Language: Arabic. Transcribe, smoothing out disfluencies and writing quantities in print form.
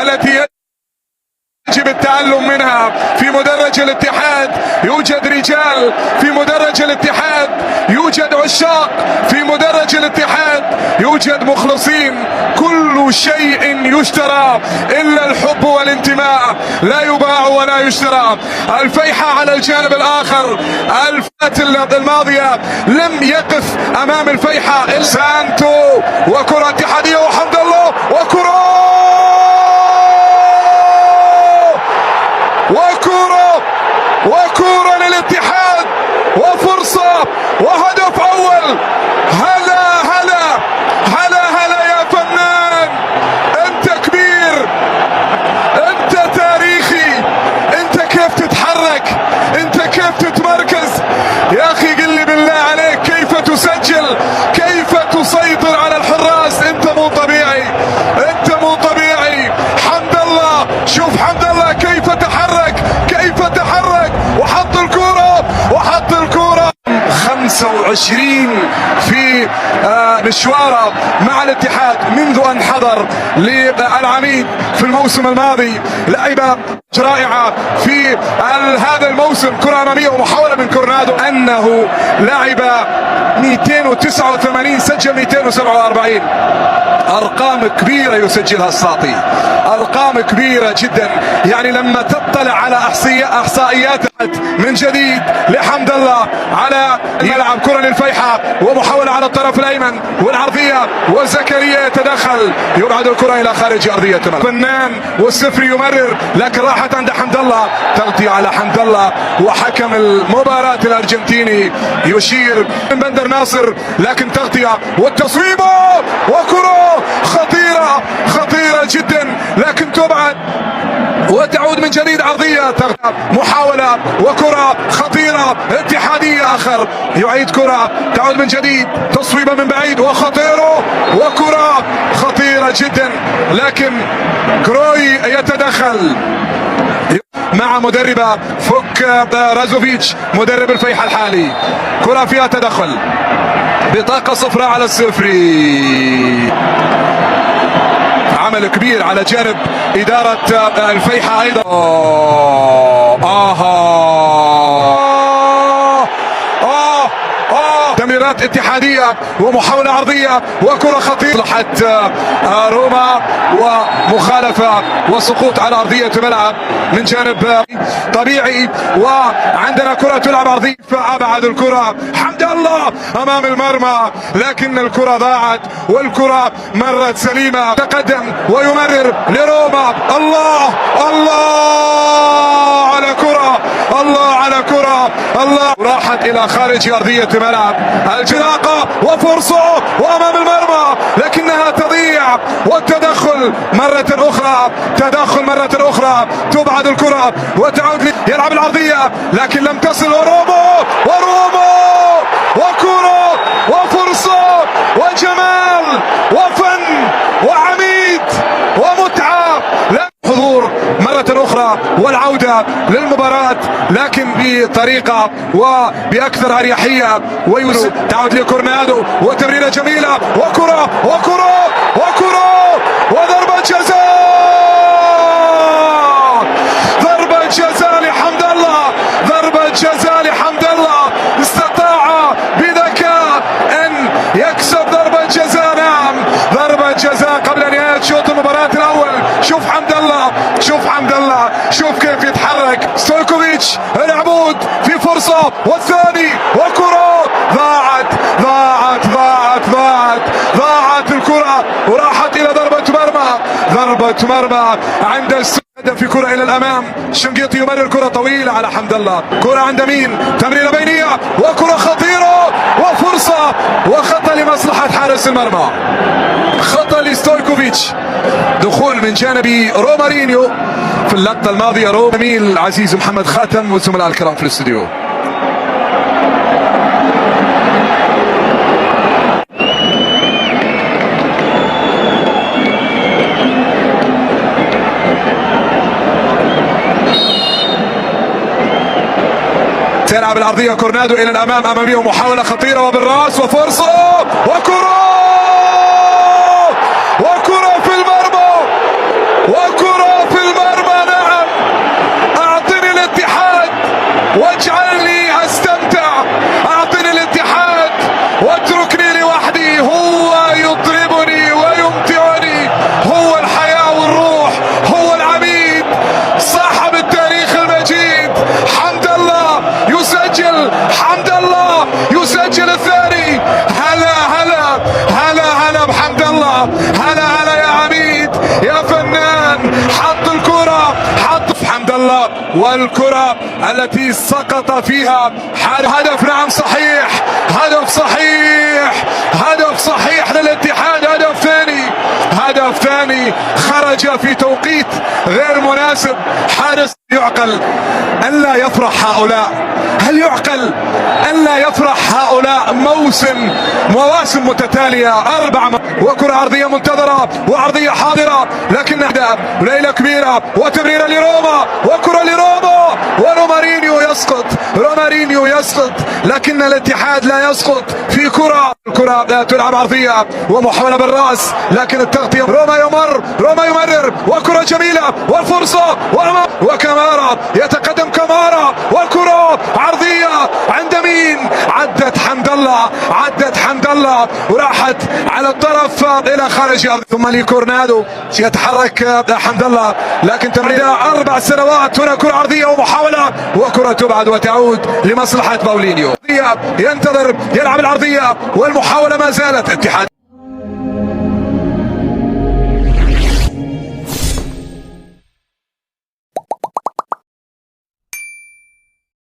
التي يجب التعلم منها. في مدرج الاتحاد يوجد رجال، في مدرج الاتحاد يوجد عشاق، في مدرج الاتحاد يوجد مخلصين. كل شيء يشترى إلا الحب والانتماء، لا يباع ولا يشترى. الفيحة على الجانب الآخر، الفترة الماضية لم يقف أمام الفيحة سانتو، وكرة اتحادية وحمد الله، وكرة للاتحاد، وفرصة وهدف أول. هلا هلا هلا هلا يا فنان، أنت كبير، أنت تاريخي، أنت كيف تتحرك، أنت كيف تتمركز يا أخي؟ قل لي بالله عليك كيف تسجل، كيف تسيطر على الحراس؟ أنت مو طبيعي، أنت مو طبيعي. حمد الله، شوف حمد الله كيف تحرك، كيف تحرك، وحط الكرة 25 في مشواره مع الاتحاد منذ ان حضر للعميد في الموسم الماضي. لعب رائعة في هذا الموسم، كرة امامية ومحاولة من كورنادو، انه لعب 289 سجل 247. ارقام كبيرة يسجلها الساطي، ارقام كبيرة جدا. يعني لما تطلع على احصائيات من جديد لحمد الله على يلعب كرة للفيحة، ومحاولة على الطرف الايمن والعرضية، وزكريا يتدخل يبعد الكرة الى خارج ارضية الملعب. فنان والسفري يمرر، لكن راحت عند حمد الله، تغطية على حمد الله، وحكم المباراة الارجنتيني يشير من بندر ناصر، لكن تغطية والتصويبة، وكرة خطيرة جدا، لكن تبعد وتعود من جديد عرضية، محاولة وكرة خطيرة اتحادية آخر، يعيد كرة تعود من جديد، تصويبة من بعيد وخطيرة، وكرة خطيرة جدا، لكن كروي يتدخل مع مدربة فوك رازوفيتش مدرب الفيحة الحالي. كرة فيها تدخل، بطاقة صفراء على السفري. عمل كبير على جانب إدارة الفيحة أيضا. تمريرات اتحادية ومحاولة عرضية وكرة خطيرة لصالح روما، ومخالفة وسقوط على أرضية الملعب من جانب طبيعي. وعندنا كرة تلعب أرضية، فأبعد الكرة حمد الله أمام المرمى، لكن الكرة ضاعت، والكرة مرت سليمة. تقدم ويمرر لروما. الله على كرة، الله على كرة، الله راحت إلى خارج أرضية الملعب. الجلاقة وفرصة وأمام المرمى، لكنها تضيع، والتدخل مرة أخرى، تبعد الكرة وتعود يلعب العرضية، لكن لم تصل. وروما وكرة وفرصة وجمال وفن وعميد ومتعة. حضور مرة أخرى والعودة للمباراة، لكن بطريقة وبأكثر أريحية. تعود لكورنادو وتمريرة جميلة، وكرة وضربة جزاء لحمد الله، ضربة جزاء لحمد الله. استطاع بذكاء أن يكسب ضربة جزاء. نعم، ضربة جزاء قبل نهاية شوط المباراة الأول. شوف حمد الله، شوف كيف يتحرك. ستويكوفيتش العبود في فرصة، والثاني، وكرة ضاعت الكرة، وراحت إلى ضربة مرمى عند السدة في كرة إلى الأمام. شنقيطي يمرر كرة طويلة على حمد الله، كرة عند مين؟ تمريرة بينية، وكرة خطيرة، وفرصة وخطأ لمصلحة حارس المرمى، خطأ لستويكوفيتش. دخول من جانب رومارينيو في اللقطة الماضية. جميل عزيز محمد خاتم والزملاء الكرام في الاستوديو. تلعب العرضية كورنادو إلى الأمام، أمامية ومحاولة خطيرة وبالراس وفرصة وكرة في المرمى، واجعلني استمتع، اعطني الاتحاد واتركني لوحدي، هو يطربني ويمتعني، هو الحياة والروح، هو العميد صاحب التاريخ المجيد. حمد الله يسجل، حمد الله يسجل الثاني. هلا هلا هلا هلا بحمد الله، هلا هلا يا عميد يا فنان. حط الكرة، حط حمد الله، والكرة التي سقط فيها هدف. نعم صحيح، هدف صحيح، هدف صحيح للاتحاد، هدف ثاني، هدف ثاني خرج في توقيت غير مناسب. حارس يعقل أن لا يفرح هؤلاء؟ هل يعقل أن لا يفرح هؤلاء؟ مواسم متتالية، وكرة عرضية منتظرة وعرضية حاضرة، لكن ليلة كبيرة وتمريرة لروما، وكرة لروما، ورومارينيو يسقط، رومارينيو يسقط، لكن الاتحاد لا يسقط في الكرة تلعب عرضية ومحاولة بالرأس، لكن التغطية. روما يمرر، وكرة جميلة، والفرصة وكمارا يتقدم كمارا، والكرة عرضية عند مين؟ عدت حمد الله وراحت على الطرف الى خارج، ثم لكورنادو يتحرك حمد الله، لكن تمريرة 4 سنوات. هنا كرة عرضية ومحاولة، وكرة تبعد وتعود لمصلحة باولينيو. ينتظر، يلعب العرضية والمحاولة ما زالت. اتحاد